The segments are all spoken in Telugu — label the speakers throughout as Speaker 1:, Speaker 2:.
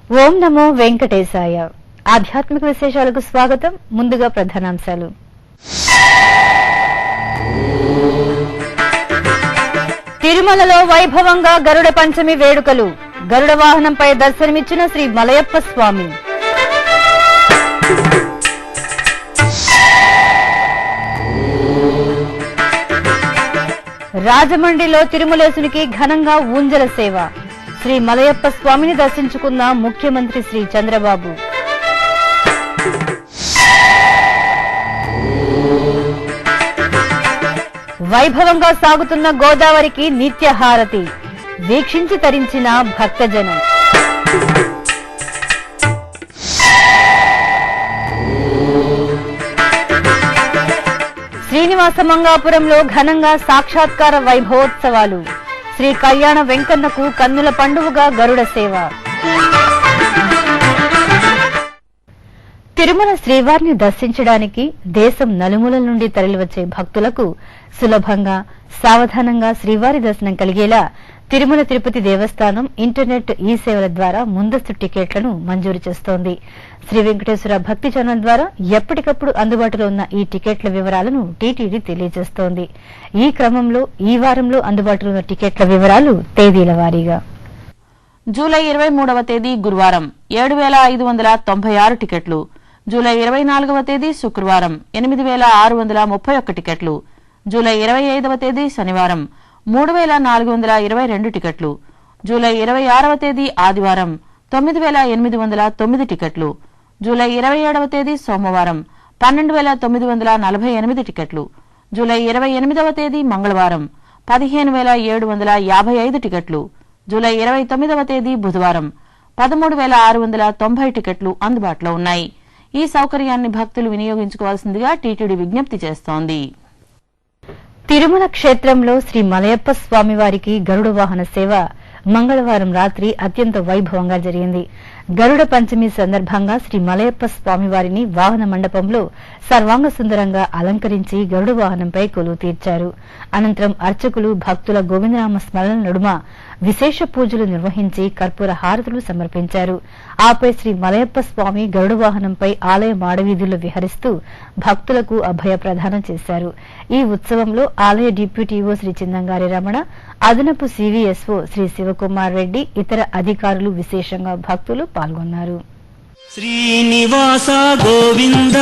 Speaker 1: ఓం నమో వెంకటేశాయ. ఆధ్యాత్మిక విశేషాలకు స్వాగతం. ముందుగా ప్రధానాంశాలు. తిరుమలలో వైభవంగా గరుడ పంచమి వేడుకలు. గరుడ వాహనంపై దర్శనమిచ్చిన శ్రీ మలయప్ప స్వామి. రాజమండ్రిలో తిరుమలేశునికి ఘనంగా ఊంజల సేవ. శ్రీ మలయప్ప స్వామిని దర్శించుకున్న ముఖ్యమంత్రి శ్రీ చంద్రబాబు. వైభవంగా సాగుతున్న గోదావరికి నిత్యహారతి. వీక్షించి తరించిన భక్తజనం. శ్రీనివాస మంగాపురంలో ఘనంగా సాక్షాత్కార వైభవోత్సవాలు. శ్రీ కళ్యాణ వెంకన్నకు కన్నుల పండువగా గరుడ సేవ. తిరుమల శ్రీవారిని దర్శించడానికి దేశం నలుమూలల నుండి తరలివచ్చే భక్తులకు సులభంగా సావధానంగా శ్రీవారి దర్శనం కలిగేలా తిరుమల తిరుపతి దేవస్థానం ఇంటర్నెట్ ఈ సేవల ద్వారా ముందస్తు టికెట్లను మంజూరు చేస్తోంది. శ్రీ వెంకటేశ్వర భక్తి ఛానల్ ద్వారా ఎప్పటికప్పుడు అందుబాటులో ఉన్న ఈ టికెట్ల వివరాలను టీటీడీ తెలియజేస్తోంది. ఈ క్రమంలో ఈ వారంలో అందుబాటులో ఉన్న టికెట్ల వివరాలు తేదీల వారీగా.
Speaker 2: జూలై 23వ తేదీ గురువారం 7,596 టికెట్లు. జూలై 24వ తేదీ శుక్రవారం 8,631 టికెట్లు. జూలై 25వ తేదీ శనివారం 3,422 టికెట్లు. జూలై 26వ తేదీ ఆదివారం 9,809 టికెట్లు. జూలై 27వ తేదీ సోమవారం 12,948 టికెట్లు. జూలై 28వ తేదీ మంగళవారం 15,755 టికెట్లు. జూలై 29వ తేదీ బుధవారం 13,690 టికెట్లు అందుబాటులో ఉన్నాయి. ఈ సౌకర్యాన్ని భక్తులు వినియోగించుకోవాల్సిందిగా టీటీడీ విజ్ఞప్తి చేస్తోంది.
Speaker 1: తిరుమల క్షేత్రంలో శ్రీ మలయప్ప స్వామివారికి గరుడ వాహన సేవ మంగళవారం రాత్రి అత్యంత వైభవంగా జరిగింది. గరుడ పంచమి సందర్భంగా శ్రీ మలయప్ప స్వామివారిని వాహన మండపంలో సర్వాంగ సుందరంగా అలంకరించి గరుడ వాహనంపై కొలువు తీర్చారు. అనంతరం అర్చకులు భక్తుల గోవిందనామ స్మరణ నడుమ విశేష పూజలు నిర్వహించి కర్పూర హారతులు సమర్పించారు. ఆపై శ్రీ మలయప్ప స్వామి గరుడ వాహనంపై ఆలయ మాడవీధుల్లో విహరిస్తూ భక్తులకు అభయ ప్రదానం చేశారు. ఈ ఉత్సవంలో ఆలయ డిప్యూటీఓ శ్రీ చిందంగారి రమణ, అదనపు సివిఎస్ఓ శ్రీ శివకుమార్ రెడ్డి, ఇతర అధికారులు విశేషంగా భక్తులు పాల్గొన్నారు.
Speaker 3: శ్రీనివాస గోవింద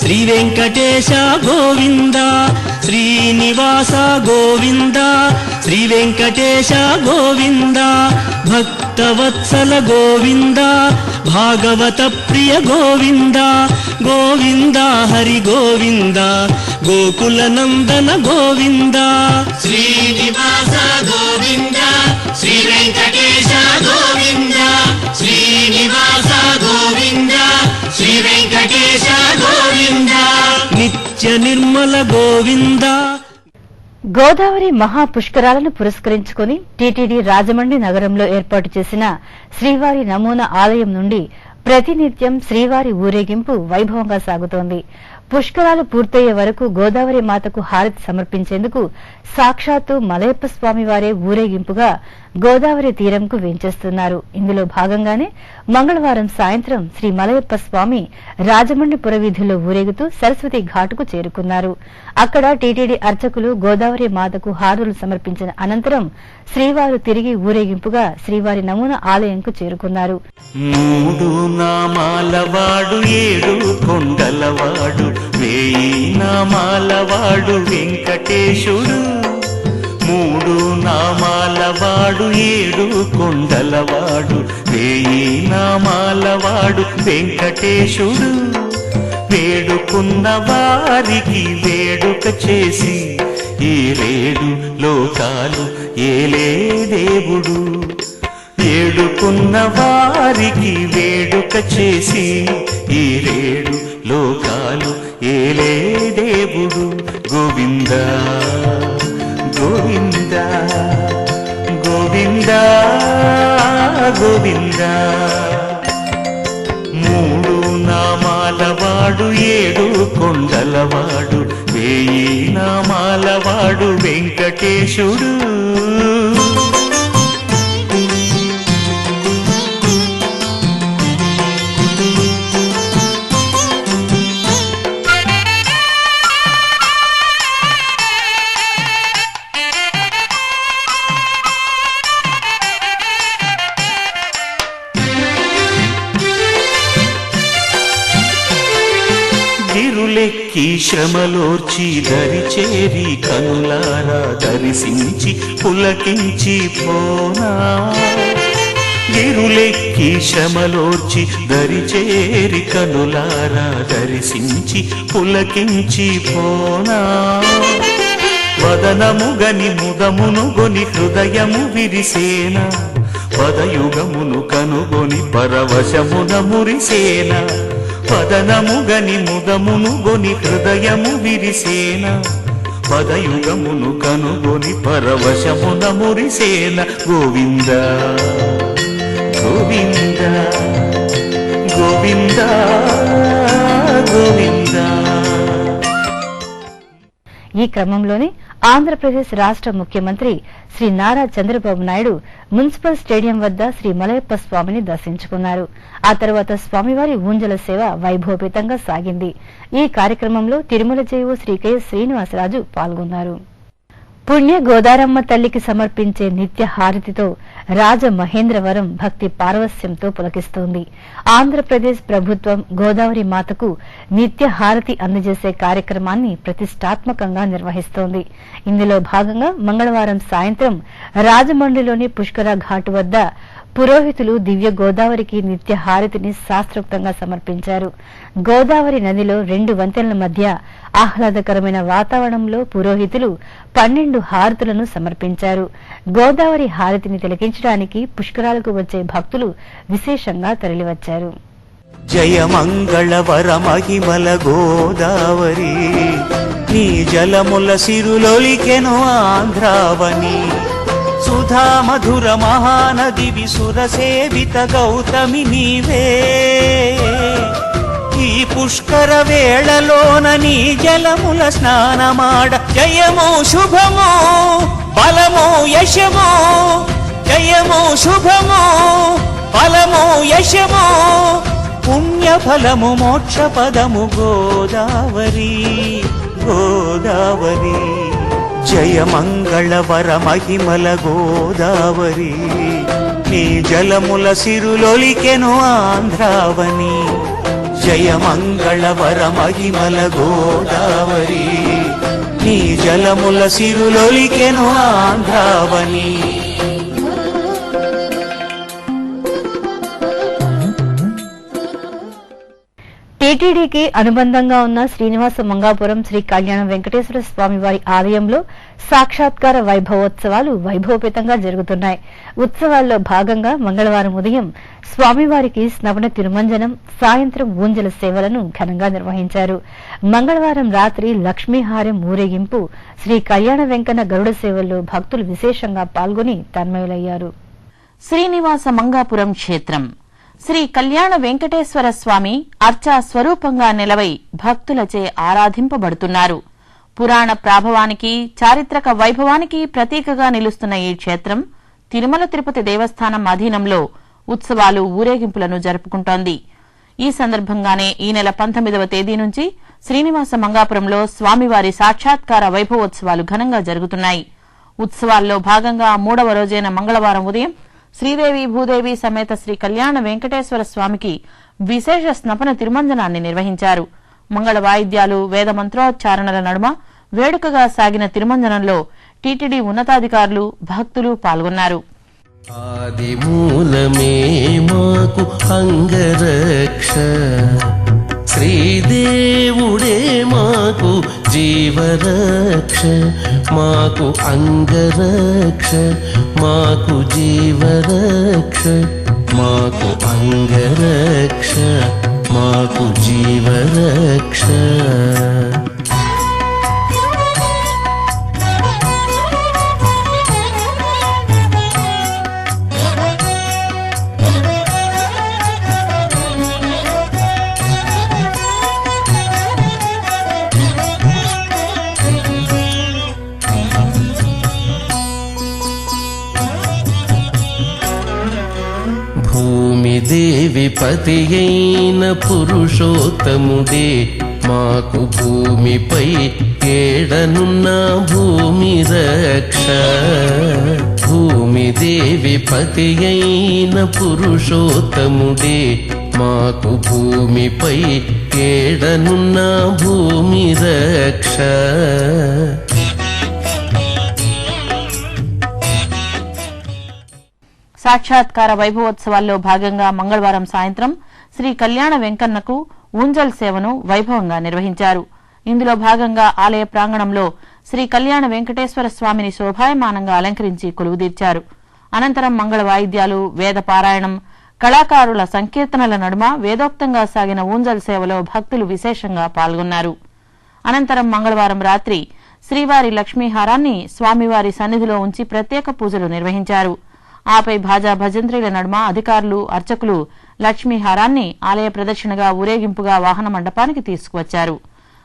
Speaker 3: శ్రీ వెంకటేశ గోవింద, శ్రీనివాస గోవింద శ్రీ వెంకటేశ గోవింద, భక్తవత్సల గోవింద భాగవత ప్రియ గోవింద, గోవింద హరి గోవింద గోకుల నందన గోవింద. శ్రీనివాస గోవింద శ్రీ వెంకటేశ గోవింద, శ్రీనివాస గోవింద శ్రీ వెంకటేశ గోవింద, నిత్య నిర్మల గోవింద.
Speaker 1: గోదావరి మహాపుష్కరాలను పురస్కరించుకుని టీటీడీ రాజమండ్రి నగరంలో ఏర్పాటు చేసిన శ్రీవారి నమూనా ఆలయం నుండి ప్రతినిత్యం శ్రీవారి ఊరేగింపు వైభవంగా సాగుతోంది. పుష్కరాలు పూర్తయ్యే వరకు గోదావరి మాతకు హారతి సమర్పించేందుకు సాక్షాత్తు మలయప్ప స్వామి వారే ఊరేగింపుగా గోదావరి తీరంకు వేంచేస్తున్నారు. ఇందులో భాగంగానే మంగళవారం సాయంత్రం శ్రీ మలయప్ప స్వామి రాజమండ్రి పురవీధుల్లో ఊరేగుతూ సరస్వతి ఘాటుకు చేరుకున్నారు. అక్కడ టీటీడీ అర్చకులు గోదావరి మాతకు హారతులు సమర్పించిన అనంతరం శ్రీవారు తిరిగి ఊరేగింపుగా శ్రీవారి నమూనా ఆలయంకు చేరుకున్నారు.
Speaker 3: మూడు నామాలవాడు ఏడు కొండలవాడు, వేయి నామాలవాడు వెంకటేశుడు. మూడు నామాలవాడు ఏడు కొండలవాడు, వేయి నామాలవాడు వెంకటేశుడు. వేడుకున్న వారికి వేడుక చేసి ఈ రేడు లోకాలు ఏలే దేవుడు. వేడుకున్న వారికి వేడుక చేసి ఈ రేడు లోకాలు ఏలే దేవుడు. గోవింద గోవింద గోవింద గోవింద. మూడు నామాలవాడు ఏడు కొండలవాడు, వేయి నామాలవాడు వెంకటేశుడు. గిరులెక్కి శ్రమలోర్చి దరిచేరి కనులారా దర్శించి పులకించి పోనా గిరులెక్కి శ్రమలోర్చి దరిచేరి కనులారా దర్శించి పులకించి పోనా వదనముగని ముదమును గొని హృదయము విరిసేన పదయుగమును కనుగొని పరవశమున మురిసేన వదనముగని ముదమును గొని హృదయము విరిసేన పదయుగమును కనుగొని పరవశమున మురిసేన గోవింద గోవింద గోవింద గోవింద.
Speaker 1: ఈ క్రమంలోనే ఆంధ్రప్రదేశ్ రాష్ట్ర ముఖ్యమంత్రి శ్రీ నారా చంద్రబాబు నాయుడు మున్సిపల్ స్టేడియం వద్ద శ్రీ మలయప్ప స్వామిని దర్శించుకున్నారు. ఆ తర్వాత స్వామివారి ఊంజల సేవ వైభవపేతంగా సాగింది. ఈ కార్యక్రమంలో తిరుమల జేఈఓ శ్రీ కె శ్రీనివాసరాజు పాల్గొన్నారు. పుణ్య గోదారమ్మ తల్లికి సమర్పించే నిత్య హారతితో రాజమహేంద్రవరం భక్తి పారవస్యంతో పులకిస్తోంది. ఆంధ్రప్రదేశ్ ప్రభుత్వం గోదావరి మాతకు నిత్య హారతి అందజేసే కార్యక్రమాన్ని ప్రతిష్టాత్మకంగా నిర్వహిస్తోంది. ఇందులో భాగంగా మంగళవారం సాయంత్రం రాజమండ్రిలోని పుష్కర ఘాటు వద్ద పురోహితులు దివ్య గోదావరికి నిత్య హారతిని శాస్త్రోక్తంగా సమర్పించారు. గోదావరి నదిలో 2 వంతెనల మధ్య ఆహ్లాదకరమైన వాతావరణంలో పురోహితులు 12 హారతులను సమర్పించారు. గోదావరి హారతిని తిలకించడానికి పుష్కరాలకు వచ్చే భక్తులు విశేషంగా తరలివచ్చారు.
Speaker 3: జయ మంగళవర మహిమల గోదావరి నీ జలముల సిరులొలికెను ఆంధ్రావని సుధా మధుర మహానది విసుర సేవిత గౌతమి నీవే ఈ పుష్కర వేళలోన నీ జలముల స్నానమాడ జయము శుభము బలము యశము జయము శుభము బలము యశము పుణ్యఫలము మోక్ష పదము గోదావరి గోదావరి జయ మంగళవర మహిమల గోదావరి నీ జలముల సిరులొలికెను ఆంధ్రావని జయ మంగళవర మహిమల గోదావరి నీ జలముల సిరులొలికెను ఆంధ్రావని.
Speaker 1: టీటీడీకి అనుబంధంగా ఉన్న శ్రీనివాస మంగాపురం శ్రీ కళ్యాణ వెంకటేశ్వర స్వామి వారి ఆలయంలో సాక్షాత్కార వైభవోత్సవాలు వైభవపేతంగా జరుగుతున్నాయి. ఉత్సవాల్లో భాగంగా మంగళవారం ఉదయం స్వామివారికి స్నపన తిరుమంజనం, సాయంత్రం ఊంజల సేవలను ఘనంగా నిర్వహించారు. మంగళవారం రాత్రి లక్ష్మీహారం ఊరేగింపు, శ్రీ కళ్యాణ వెంకన్న గరుడ సేవల్లో భక్తులు విశేషంగా పాల్గొని తన్మయులయ్యారు.
Speaker 2: శ్రీనివాస మంగాపురం క్షేత్రం శ్రీ కళ్యాణ వెంకటేశ్వర స్వామి అర్చా స్వరూపంగా నిలవై భక్తులచే ఆరాధింపబడుతున్నారు. పురాణ ప్రాభవానికి, చారిత్రక వైభవానికి ప్రతీకగా నిలుస్తున్న ఈ క్షేత్రం తిరుమల తిరుపతి దేవస్థానం అధీనంలో ఉత్సవాలు, ఊరేగింపులను జరుపుకుంటోంది. ఈ సందర్భంగానే ఈ నెల 19వ తేదీ నుంచి శ్రీనివాస మంగాపురంలో స్వామివారి సాక్షాత్కార వైభవోత్సవాలు ఘనంగా జరుగుతున్నాయి. ఉత్సవాల్లో భాగంగా 3వ రోజైన మంగళవారం ఉదయం శ్రీదేవి భూదేవి సమేత శ్రీ కళ్యాణ వెంకటేశ్వర స్వామికి విశేష స్నపన తిరుమంజనాన్ని నిర్వహించారు. మంగళ వాయిద్యాలు, వేద మంత్రోచ్చారణల నడుమ వేడుకగా సాగిన తిరుమంజనంలో టీటీడీ ఉన్నతాధికారులు, భక్తులు పాల్గొన్నారు.
Speaker 4: ఆదిమూలమే మాకు అంగరక్ష, శ్రీదేవుడే మాకు జీవరక్ష, మాకు అంగరక్ష, మాకు జీవరక్ష, మాకు అంగరక్ష, మాకు జీవరక్ష. భూమిదేవి పతి అయిన పురుషోత్తముడే మాకు భూమిపై ఏడనున్న భూమి రక్ష. భూమిదేవి పతి అయిన పురుషోత్తముడే మాకు భూమిపై ఏడనున్న భూమి రక్ష.
Speaker 2: సాక్షాత్కార వైభవోత్సవాల్లో భాగంగా మంగళవారం సాయంత్రం శ్రీ కళ్యాణ వెంకన్నకు ఊంజల్ సేవను వైభవంగా నిర్వహించారు. ఇందులో భాగంగా ఆలయ ప్రాంగణంలో శ్రీ కళ్యాణ వెంకటేశ్వర స్వామిని శోభాయమానంగా అలంకరించి కొలువుదీర్చారు. అనంతరం మంగళ వాయిద్యాలు, వేద పారాయణం, కళాకారుల సంకీర్తనల నడుమ వేదోక్తంగా సాగిన ఊంజల్ సేవలో భక్తులు విశేషంగా పాల్గొన్నారు. అనంతరం మంగళవారం రాత్రి శ్రీవారి లక్ష్మీహారాన్ని స్వామివారి సన్నిధిలో ఉంచి ప్రత్యేక పూజలు నిర్వహించారు. ఆపై భాజా భజంత్రీల నడుమ అధికారులు, అర్చకులు లక్ష్మీహారాన్ని ఆలయ ప్రదక్షిణగా ఊరేగింపుగా వాహన మండపానికి తీసుకువచ్చారు.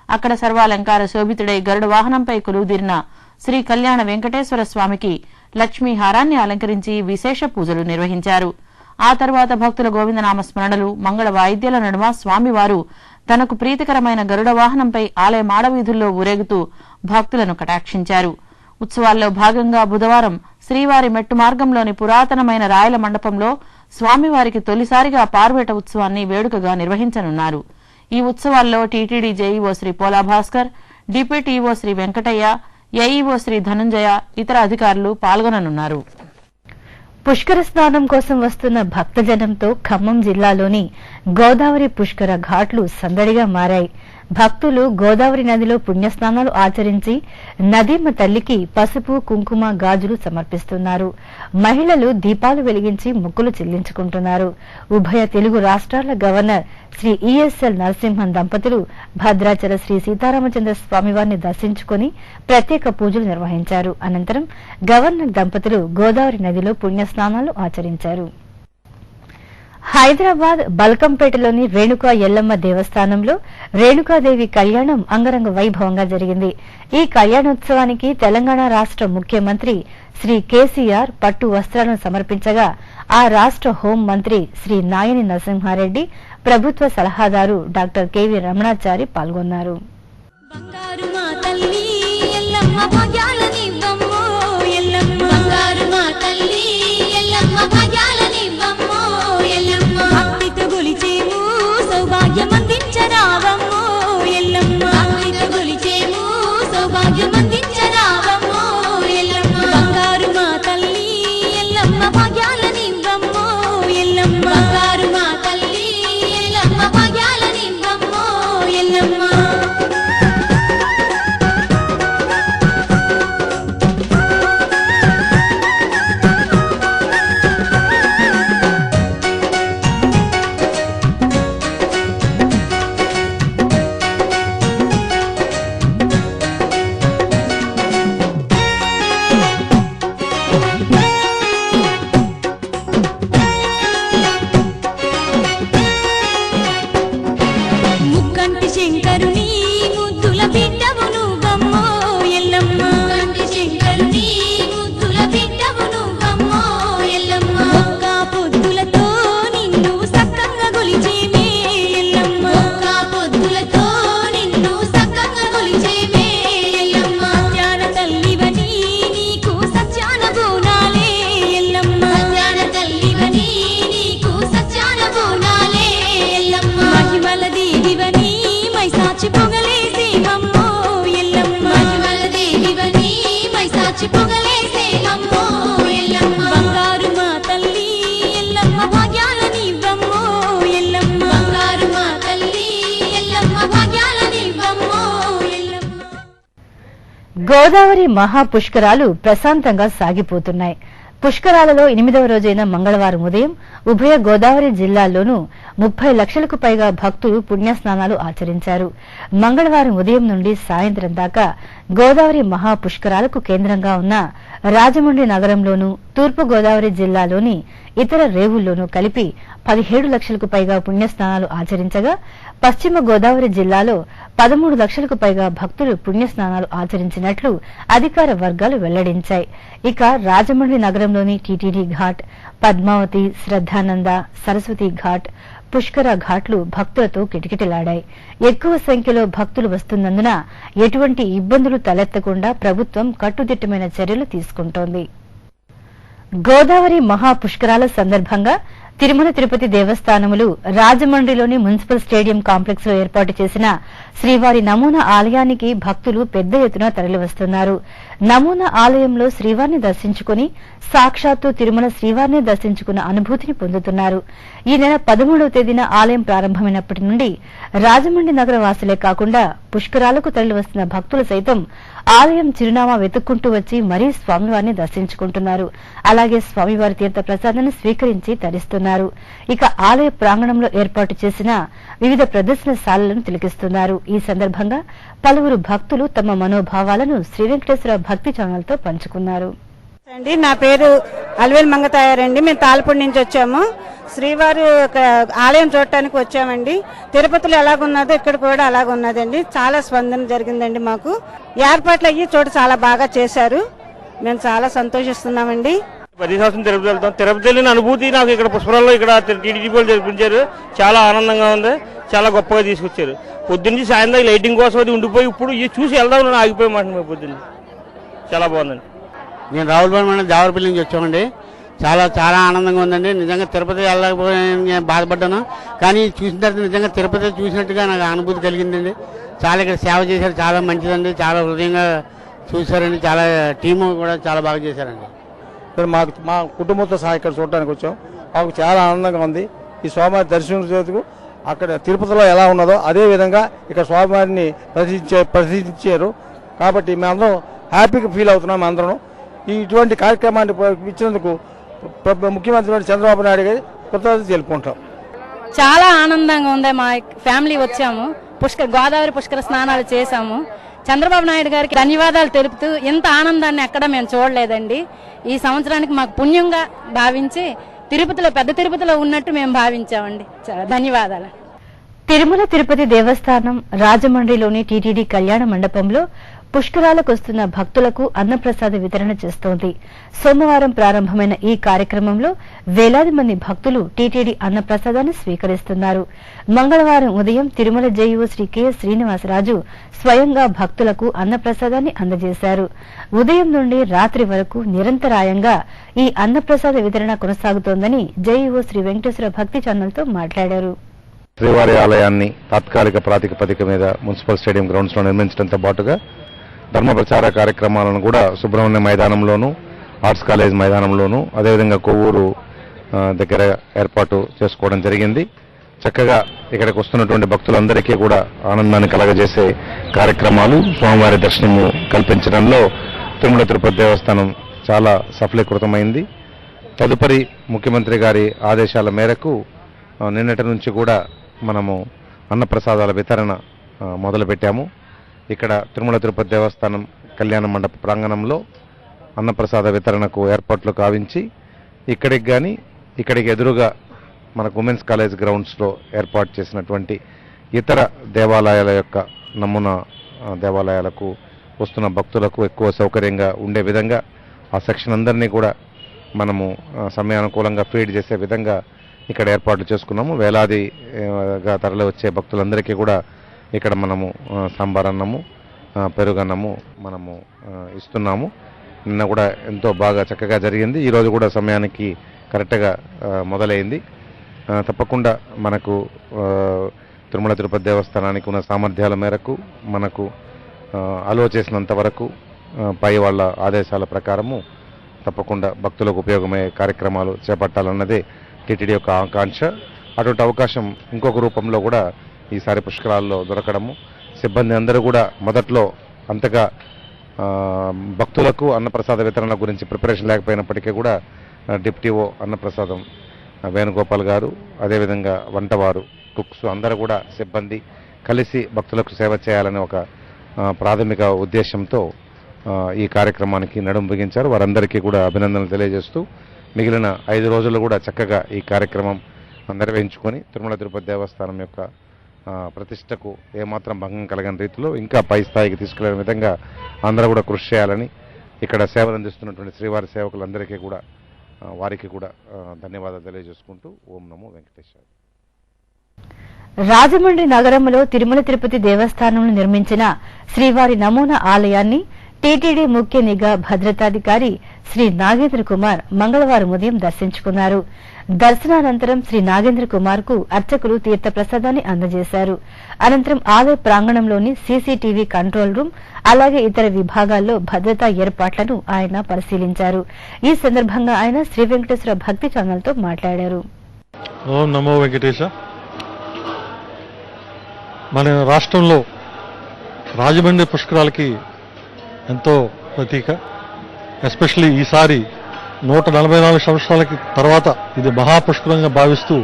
Speaker 2: అక్కడ సర్వాలంకార శోభితుడై గరుడ వాహనంపై కొలువుదీరిన శ్రీ కళ్యాణ వెంకటేశ్వర స్వామికి లక్ష్మీహారాన్ని అలంకరించి విశేష పూజలు నిర్వహించారు. ఆ తర్వాత భక్తుల గోవిందనామ స్మరణలు, మంగళ వాయిద్యాల నడుమ స్వామివారు తనకు ప్రీతికరమైన గరుడ వాహనంపై ఆలయ మాడవీధుల్లో ఊరేగుతూ భక్తులను కటాక్షించారు. ఉత్సవాల్లో భాగంగా బుధవారం శ్రీవారి మెట్టు మార్గంలోని పురాతనమైన రాయల మండపంలో స్వామివారికి తొలిసారిగా పార్వేట ఉత్సవాన్ని వేడుకగా నిర్వహించనున్నారు. ఈ ఉత్సవాల్లో TTD JEO Shri Pola Bhaskar, డిప్యూటీఓ Shri Venkataiah, AEO Shri Dhanunjaya, ఇతర అధికారులు పాల్గొననున్నారు.
Speaker 1: పుష్కర స్నానం కోసం వస్తున్న భక్తజనంతో ఖమ్మం జిల్లాలోని గోదావరి పుష్కర ఘాట్లు సందడిగా మారాయి. భక్తులు గోదావరి నదిలో పుణ్యస్నానాలు ఆచరించి నదీమ తల్లికి పసుపు, కుంకుమ, గాజులు సమర్పిస్తున్నారు. మహిళలు దీపాలు వెలిగించి మొక్కులు చెల్లించుకుంటున్నారు. ఉభయ తెలుగు రాష్ట్రాల గవర్నర్ శ్రీ ఈఎస్ఎల్ నరసింహన్ దంపతులు భద్రాచల శ్రీ సీతారామచంద్ర స్వామివారిని దర్శించుకుని ప్రత్యేక పూజలు నిర్వహించారు. అనంతరం గవర్నర్ దంపతులు గోదావరి నదిలో పుణ్యస్నానాలు ఆచరించారు. హైదరాబాద్ బల్కంపేటలోని రేణుకా ఎల్లమ్మ దేవస్థానంలో రేణుకాదేవి కళ్యాణం అంగరంగ వైభవంగా జరిగింది. ఈ కళ్యాణోత్సవానికి తెలంగాణ రాష్ట ముఖ్యమంత్రి శ్రీ కేసీఆర్ పట్టు వస్త్రాలను సమర్పించగా ఆ రాష్ట హోం మంత్రి శ్రీ నాయని నరసింహారెడ్డి, ప్రభుత్వ సలహాదారు డాక్టర్ కెవి రమణాచారి పాల్గొన్నారు. గోదావరి మహాపుష్కరాలు ప్రశాంతంగా సాగిపోతున్నాయి. పుష్కరాలలో 8వ రోజైన మంగళవారం ఉదయం ఉభయ గోదావరి జిల్లాల్లోనూ 30 లక్షలకు పైగా భక్తులు పుణ్యస్నానాలు ఆచరించారు. మంగళవారం ఉదయం నుండి సాయంత్రం దాకా గోదావరి మహాపుష్కరాలకు కేంద్రంగా ఉన్న రాజమండ్రి నగరంలోనూ, తూర్పు గోదావరి జిల్లాలోని ఇతర రేవుల్లోనూ కలిపి 17 లక్షలకు పైగా పుణ్యస్నానాలు ఆచరించగా, పశ్చిమ గోదావరి జిల్లాలో 13 లక్షలకు పైగా భక్తులు పుణ్యస్నానాలు ఆచరించినట్లు అధికార వర్గాలు వెల్లడించాయి. ఇక రాజమండ్రి నగరంలోని టీటీడీ ఘాట్, పద్మావతి, శ్రద్ధానంద, సరస్వతి ఘాట్, పుష్కర ఘాట్లు భక్తులతో కిటకిటలాడాయి. ఎక్కువ సంఖ్యలో భక్తులు వస్తున్నందున ఎటువంటి ఇబ్బందులు తలెత్తకుండా ప్రభుత్వం కట్టుదిట్టమైన చర్యలు తీసుకుంటోంది. గోదావరి మహాపుష్కరాల సందర్భంగా తిరుమల తిరుపతి దేవస్థానములు రాజమండ్రిలోని మున్సిపల్ స్టేడియం కాంప్లెక్స్ లో ఏర్పాటు చేసిన శ్రీవారి నమూనా ఆలయానికి భక్తులు పెద్ద ఎత్తున తరలివస్తున్నారు. నమూనా ఆలయంలో శ్రీవారిని దర్శించుకుని సాక్షాత్తు తిరుమల శ్రీవారిని దర్శించుకున్న అనుభూతిని పొందుతున్నారు. ఈ నెల 13వ తేదీన ఆలయం ప్రారంభమైనప్పటి నుండి రాజమండ్రి నగర వాసులే కాకుండా పుష్కరాలకు తరలివస్తున్న భక్తులు సైతం ఆలయం చిరునామా వెతుక్కుంటూ వచ్చి మరీ స్వామివారిని దర్శించుకుంటున్నారు. అలాగే స్వామివారి తీర్థ ప్రసాదాన్ని స్వీకరించి తరిస్తున్నారు. ఇక ఆలయ ప్రాంగణంలో ఏర్పాటు చేసిన వివిధ ప్రదర్శనశాలలను తిలకిస్తున్నారు. ఈ సందర్భంగా పలువురు భక్తులు తమ మనోభావాలను శ్రీ వెంకటేశ్వర భక్తి ఛానల్ తో పంచుకున్నారు.
Speaker 5: నా పేరు అల్వేల్ మంగతాయారండి. మేము తాళ్ళపూడి నుంచి వచ్చాము. శ్రీవారి ఆలయం చూడటానికి వచ్చామండి. తిరుపతిలో ఎలాగున్నదో ఇక్కడ కూడా అలాగున్నదండి. చాలా స్పందన జరిగిందండి. మాకు ఏర్పాట్లు అయ్యి చోటు చాలా బాగా చేశారు. మేము చాలా సంతోషిస్తున్నామండి.
Speaker 6: 10 సంవత్సరం తిరుపతి వెళ్తాం. తిరుపతి వెళ్ళిన అనుభూతి నాకు ఇక్కడ పుష్కరాల్లో ఇక్కడ టీటీడీ వాళ్ళు జరిపించారు. చాలా ఆనందంగా ఉంది. చాలా గొప్పగా తీసుకొచ్చారు. పొద్దున్నీ సాయంత్రం లైటింగ్ కోసం అది ఉండిపోయి ఇప్పుడు ఇది చూసి వెళ్దాం ఆగిపోయామంట. మేము పొద్దున్న చాలా బాగుందండి.
Speaker 7: నేను రావులపాలెం మండలం జావరపల్లి నుంచి వచ్చామండి. చాలా చాలా ఆనందంగా ఉందండి. నిజంగా తిరుపతి వెళ్ళకపోయినా బాధపడ్డాను, కానీ చూసిన తర్వాత నిజంగా తిరుపతి చూసినట్టుగా నాకు అనుభూతి కలిగిందండి. చాలా ఇక్కడ సేవ చేశారు, చాలా మంచిదండి. చాలా హృదయంగా చూశారండి. చాలా టీము కూడా చాలా బాగా చేశారండి.
Speaker 8: మా కుటుంబంతో సహా ఇక్కడ చూడడానికి వచ్చాం. మాకు చాలా ఆనందంగా ఉంది. ఈ స్వామివారి దర్శించేందుకు అక్కడ తిరుపతిలో ఎలా ఉన్నదో అదే విధంగా ఇక్కడ స్వామివారిని ప్రతిష్ఠించారు. కాబట్టి మేమందరం హ్యాపీగా ఫీల్ అవుతున్నాం. అందరం ఇటువంటి కార్యక్రమాన్ని ఇచ్చినందుకు ముఖ్యమంత్రి చంద్రబాబు నాయుడు గారి కృతజ్ఞతలు తెలుపుకుంటాం.
Speaker 9: చాలా ఆనందంగా ఉంది. మా ఫ్యామిలీ వచ్చాము. గోదావరి పుష్కర స్నానాలు చేశాము. చంద్రబాబు నాయుడు గారికి ధన్యవాదాలు తెలుపుతూ ఇంత ఆనందాన్ని ఎక్కడ మేము చూడలేదండి. ఈ సంవత్సరానికి మాకు పుణ్యంగా భావించి తిరుపతిలో పెద్ద తిరుపతిలో ఉన్నట్టు మేము భావించామండి. ధన్యవాదాలు.
Speaker 1: తిరుమల తిరుపతి దేవస్థానం రాజమండ్రిలోని టీటీడీ కళ్యాణ మండపంలో పుష్కరాలకు వస్తున్న భక్తులకు అన్నప్రసాద వితరణ చేస్తోంది. సోమవారం ప్రారంభమైన ఈ కార్యక్రమంలో వేలాది మంది భక్తులు టీటీడీ అన్నప్రసాదాన్ని స్వీకరిస్తున్నారు. మంగళవారం ఉదయం తిరుమల జేఈఓ శ్రీ కె శ్రీనివాసరాజు స్వయంగా భక్తులకు అన్నప్రసాదాన్ని అందజేశారు. ఉదయం నుండి రాత్రి వరకు నిరంతరాయంగా ఈ అన్నప్రసాద వితరణ కొనసాగుతోందని జేఈఓ శ్రీ వెంకటేశ్వర భక్తి ఛానల్ తో మాట్లాడారు.
Speaker 10: శ్రీవారి ఆలయాన్ని తాత్కాలిక ప్రాతిపదిక మీద మున్సిపల్ స్టేడియం గ్రౌండ్స్ లో నిర్మించడంతో పాటుగా ధర్మ ప్రచార కార్యక్రమాలను కూడా సుబ్రహ్మణ్య మైదానంలోను, ఆర్ట్స్ కాలేజ్ మైదానంలోను, అదేవిధంగా కొవ్వూరు దగ్గర ఏర్పాటు చేసుకోవడం జరిగింది. చక్కగా ఇక్కడికి వస్తున్నటువంటి భక్తులందరికీ కూడా ఆనందాన్ని కలగజేసే కార్యక్రమాలు, స్వామివారి దర్శనము కల్పించడంలో తిరుమల తిరుపతి దేవస్థానం చాలా సఫలీకృతమైంది. తదుపరి ముఖ్యమంత్రి గారి ఆదేశాల మేరకు నిన్నటి నుంచి కూడా మనము అన్నప్రసాదాల వితరణ మొదలుపెట్టాము. ఇక్కడ తిరుమల తిరుపతి దేవస్థానం కళ్యాణ మండప ప్రాంగణంలో అన్నప్రసాద వితరణకు ఏర్పాట్లు కావించి ఇక్కడికి ఎదురుగా మనకు ఉమెన్స్ కాలేజ్ గ్రౌండ్స్లో ఏర్పాటు చేసినటువంటి ఇతర దేవాలయాల యొక్క నమూనా దేవాలయాలకు వస్తున్న భక్తులకు ఎక్కువ సౌకర్యంగా ఉండే విధంగా ఆ సెక్షన్ అందరినీ కూడా మనము సమయానుకూలంగా ఫీడ్ చేసే విధంగా ఇక్కడ ఏర్పాట్లు చేసుకున్నాము. వేలాదిగా తరలి వచ్చే భక్తులందరికీ కూడా ఇక్కడ మనము సాంబార్ అన్నము, పెరుగన్నము మనము ఇస్తున్నాము. నిన్న కూడా ఎంతో బాగా చక్కగా జరిగింది. ఈరోజు కూడా సమయానికి కరెక్ట్గా మొదలైంది. తప్పకుండా మనకు తిరుమల తిరుపతి దేవస్థానానికి ఉన్న సామర్థ్యాల మేరకు మనకు అలో చేసినంత వరకు పై వాళ్ళ ఆదేశాల ప్రకారము తప్పకుండా భక్తులకు ఉపయోగమయ్యే కార్యక్రమాలు చేపట్టాలన్నదే టీటీడీ యొక్క ఆకాంక్ష. అటువంటి అవకాశం ఇంకొక రూపంలో కూడా ఈసారి పుష్కరాల్లో దొరకడము, సిబ్బంది అందరూ కూడా మొదట్లో అంతగా భక్తులకు అన్నప్రసాద వితరణ గురించి ప్రిపరేషన్ లేకపోయినప్పటికీ కూడా డిప్టీఓ అన్నప్రసాదం వేణుగోపాల్ గారు, అదేవిధంగా వంటవారు, కుక్స్ అందరూ కూడా సిబ్బంది కలిసి భక్తులకు సేవ చేయాలనే ఒక ప్రాథమిక ఉద్దేశంతో ఈ కార్యక్రమానికి నడుం బిగించారు. వారందరికీ కూడా అభినందనలు తెలియజేస్తూ మిగిలిన 5 రోజులు కూడా చక్కగా ఈ కార్యక్రమం నిర్వహించుకొని తిరుమల తిరుపతి దేవస్థానం యొక్క ప్రతిష్టకు ఏమాత్రం భంగం కలగని రీతిలో ఇంకా పై స్థాయికి తీసుకెళ్లే విధంగా అందరూ కూడా కృషి చేయాలని ఇక్కడ సేవలు అందిస్తున్నటువంటి శ్రీవారి సేవకులందరికీ కూడా వారికి కూడా ధన్యవాదాలు తెలియజేసుకుంటూ ఓం నమో వెంకటేశ్వర.
Speaker 1: రాజమండ్రి నగరంలో తిరుమల తిరుపతి దేవస్థానంలో నిర్మించిన శ్రీవారి నమూనా ఆలయాన్ని టీటీడీ ముఖ్య నిఘా భద్రతాధికారి శ్రీ నాగేంద్ర కుమార్ మంగళవారం ఉదయం దర్శించుకున్నారు. దర్శనానంతరం శ్రీ నాగేంద్ర కుమార్ కు అర్చకులు తీర్థ ప్రసాదాన్ని అందజేశారు. అనంతరం ఆలయ ప్రాంగణంలోని సీసీటీవీ కంట్రోల్ రూమ్ అలాగే ఇతర విభాగాల్లో భద్రతా ఏర్పాట్లను ఆయన పరిశీలించారు. ఈ సందర్భంగా ఆయన శ్రీ వెంకటేశ్వర భక్తి ఛానల్తో మాట్లాడారు.
Speaker 11: ఓం నమో వెంకటేశ. మన రాష్ట్రంలో రాజమండ్రి పుష్కరాలకి ఎంతో ప్రతీక. ఎస్పెషల్లీ ఈసారి 144 సంవత్సరాలకి తర్వాత ఇది మహాపుష్కరంగా భావిస్తూ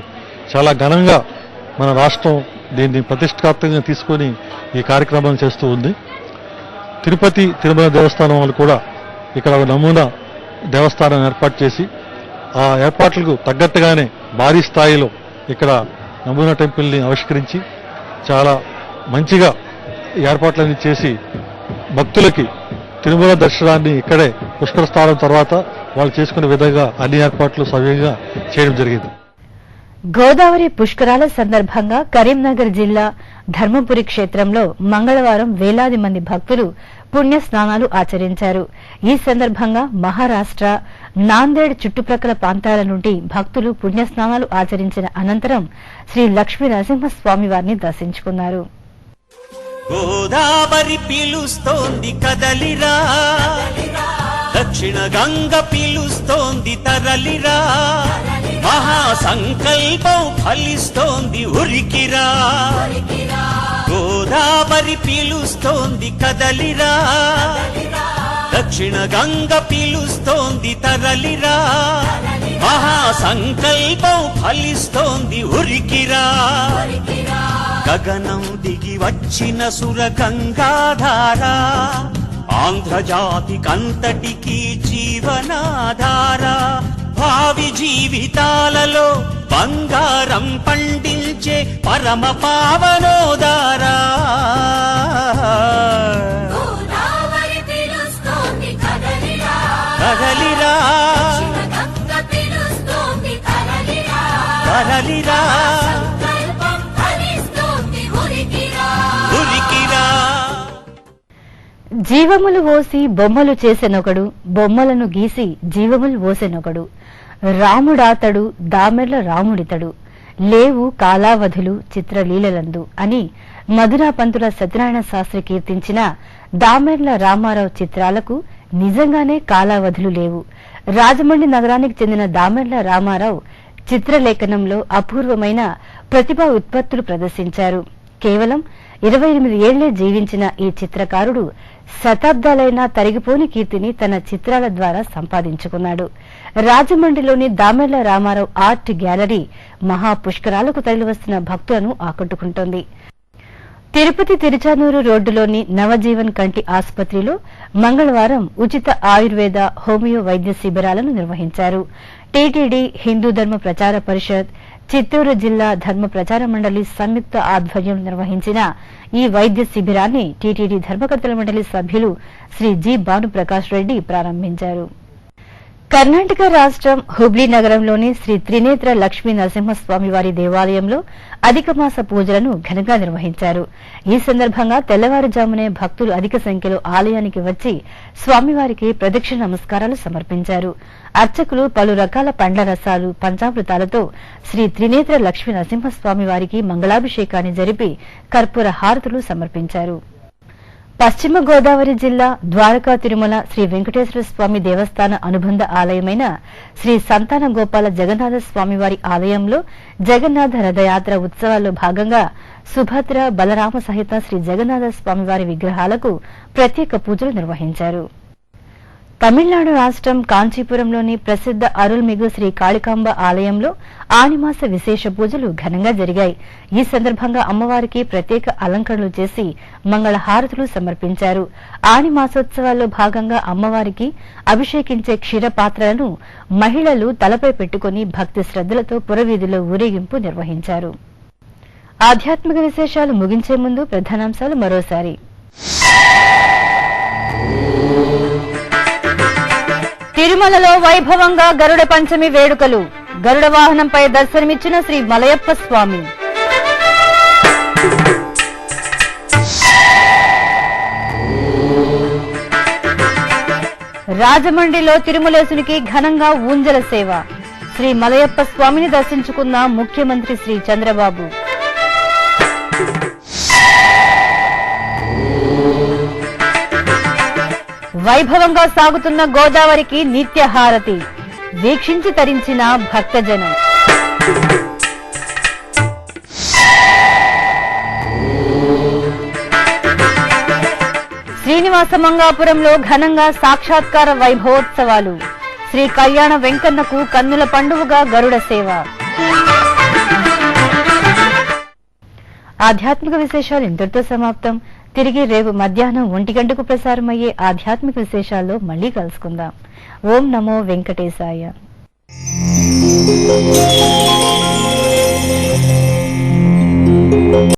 Speaker 11: చాలా ఘనంగా మన రాష్ట్రం దీన్ని ప్రతిష్టాత్మకంగా తీసుకొని ఈ కార్యక్రమం చేస్తూ ఉంది. తిరుపతి తిరుమల దేవస్థానం వాళ్ళు కూడా ఇక్కడ ఒక నమూనా దేవస్థానం ఏర్పాటు చేసి ఆ ఏర్పాట్లకు తగ్గట్టుగానే భారీ స్థాయిలో ఇక్కడ నమూనా టెంపుల్ని ఆవిష్కరించి చాలా మంచిగా ఏర్పాట్లన్నీ చేసి భక్తులకి తిరుమల దర్శనాన్ని ఇక్కడే పుష్కర స్థానం తర్వాత వాళ్ళు చేసుకునే విధంగా అన్ని ఏర్పాట్లు సవ్యంగా చేయడం జరిగింది.
Speaker 1: గోదావరి పుష్కరాల సందర్భంగా కరీంనగర్ జిల్లా ధర్మపురి క్షేత్రంలో మంగళవారం వేలాది మంది భక్తులు పుణ్య స్నానాలు ఆచరించారు. ఈ సందర్భంగా మహారాష్ట్ర, నాందేడ్ చుట్టుప్రక్కల ప్రాంతాల నుండి భక్తులు పుణ్య స్నానాలు ఆచరించిన అనంతరం శ్రీ లక్ష్మీ నరసింహస్వామి వారిని దర్శించుకున్నారు.
Speaker 3: గోదావరి పిలుస్తోంది కదలిరా, దక్షిణ గంగ పిలుస్తోంది తరలిరా, మహాసంకల్పం ఫలిస్తోంది ఉరికిరా. గోదావరి పిలుస్తోంది కదలిరా, దక్షిణ గంగ పిలుస్తోంది తరలిరా, మహాసంకల్పం ఫలిస్తోంది ఉరికిరా. గగనం దిగి వచ్చిన సుర గంగాధార, ఆంధ్రజాతికంతటికీ జీవనాధార, భావి జీవితాలలో బంగారం పండించే పరమ పావనోదారా. కదలిరా కదలిరా ఉరికిరా.
Speaker 1: జీవములు ఓసి బొమ్మలు చేసెనొకడు, బొమ్మలను గీసి జీవములు ఓసెనొకడు. రాముడాతడు దామెర్ల రాముడితడు, లేవు కాలావధులు చిత్రలీలలందు అని మధురాపంతుల సత్యనారాయణ శాస్త్రి కీర్తించిన దామెర్ల రామారావు చిత్రాలకు నిజంగానే కాలావధులు లేవు. రాజమండ్రి నగరానికి చెందిన దామెర్ల రామారావు చిత్రలేఖనంలో అపూర్వమైన ప్రతిభా ఉత్పత్తులు ప్రదర్శించారు. కేవలం 28 ఏళ్లే జీవించిన ఈ చిత్రకారుడు శతాబ్దాలైనా తరిగిపోని కీర్తిని తన చిత్రాల ద్వారా సంపాదించుకున్నాడు. రాజమండ్రిలోని దామెర్ల రామారావు ఆర్ట్ గ్యాలరీ మహాపుష్కరాలకు తరలివస్తున్న భక్తులను ఆకట్టుకుంటోంది. తిరుపతి తిరుచానూరు రోడ్డులోని నవజీవన్ కంటి ఆసుపత్రిలో మంగళవారం ఉచిత ఆయుర్వేద హోమియో వైద్య శిబిరాలను నిర్వహించారు. టీటీడీ, హిందూ ధర్మ ప్రచార పరిషత్, చిత్తూరు జిల్లా ధర్మ ప్రచార మండలి సంయుక్త ఆధ్వర్యం నిర్వహించిన ఈ వైద్య శిబిరాన్ని టీటీడీ ధర్మకర్తల మండలి సభ్యులు శ్రీ జి భానుప్రకాష్ రెడ్డి ప్రారంభించారు. కర్ణాటక రాష్ట్రం హుబ్లీ నగరంలోని శ్రీ త్రినేత్ర లక్ష్మీ నరసింహస్వామి వారి దేవాలయంలో అధిక మాస పూజలను ఘనంగా నిర్వహించారు. ఈ సందర్భంగా తెల్లవారుజామునే భక్తులు అధిక సంఖ్యలో ఆలయానికి వచ్చి స్వామివారికి ప్రదక్షిణ నమస్కారాలు సమర్పించారు. అర్చకులు పలు రకాల పండ్ల రసాలు, పంచామృతాలతో శ్రీ త్రినేత్ర లక్ష్మీ నరసింహస్వామి వారికి మంగళాభిషేకాన్ని జరిపి కర్పూర హారతులు సమర్పించారు. పశ్చిమ గోదావరి జిల్లా ద్వారకా తిరుమల శ్రీ వెంకటేశ్వర స్వామి దేవస్థాన అనుబంధ ఆలయమైన శ్రీ సంతాన గోపాల జగన్నాథ స్వామివారి ఆలయంలో జగన్నాథ రథయాత్ర ఉత్సవాల్లో భాగంగా సుభద్ర, బలరామ సహిత శ్రీ జగన్నాథ స్వామివారి విగ్రహాలకు ప్రత్యేక పూజలు నిర్వహించారు. తమిళనాడు రాష్ట్రం కాంచీపురంలోని ప్రసిద్ద అరుల్మిగు శ్రీ కాళికాంబ ఆలయంలో ఆనిమాస విశేష పూజలు ఘనంగా జరిగాయి. ఈ సందర్భంగా అమ్మవారికి ప్రత్యేక అలంకరణలు చేసి మంగళహారతులు సమర్పించారు. ఆనిమాసోత్సవాల్లో భాగంగా అమ్మవారికి అభిషేకించే క్షీర పాత్రలను మహిళలు తలపై పెట్టుకుని భక్తి శ్రద్దలతో పురవీధిలో ఊరేగింపు నిర్వహించారు. ఆధ్యాత్మిక విశేషాలు ముగించే ముందు ప్రధానాంశాలు మరోసారి. తిరుమలలో వైభవంగా గరుడ పంచమి వేడుకలు. గరుడ వాహనంపై దర్శనమిచ్చిన శ్రీ మలయప్ప స్వామి. రాజమండ్రిలో తిరుమలేసునికి ఘనంగా ఊంజల సేవ. శ్రీ మలయప్ప స్వామిని దర్శించుకున్న ముఖ్యమంత్రి శ్రీ చంద్రబాబు. వైభవంగా సాగుతున్న గోదావరికి నిత్యహారతి వీక్షించి తరించిన భక్తజనం. శ్రీనివాస మంగాపురంలో ఘనంగా సాక్షాత్కార వైభవోత్సవాలు. శ్రీ కళ్యాణ వెంకన్నకు కన్నుల పండువగా గరుడ సేవ. ఆధ్యాత్మిక విశేషాలు ఇంతటితో సమాప్తం. తిరిగి రేపు మధ్యాహ్నం 1 గంటకు ప్రసారమయ్యే ఆధ్యాత్మిక విశేషాల్లో మళ్లీ కలుసుకుందాం. ఓం నమో వెంకటేశాయ.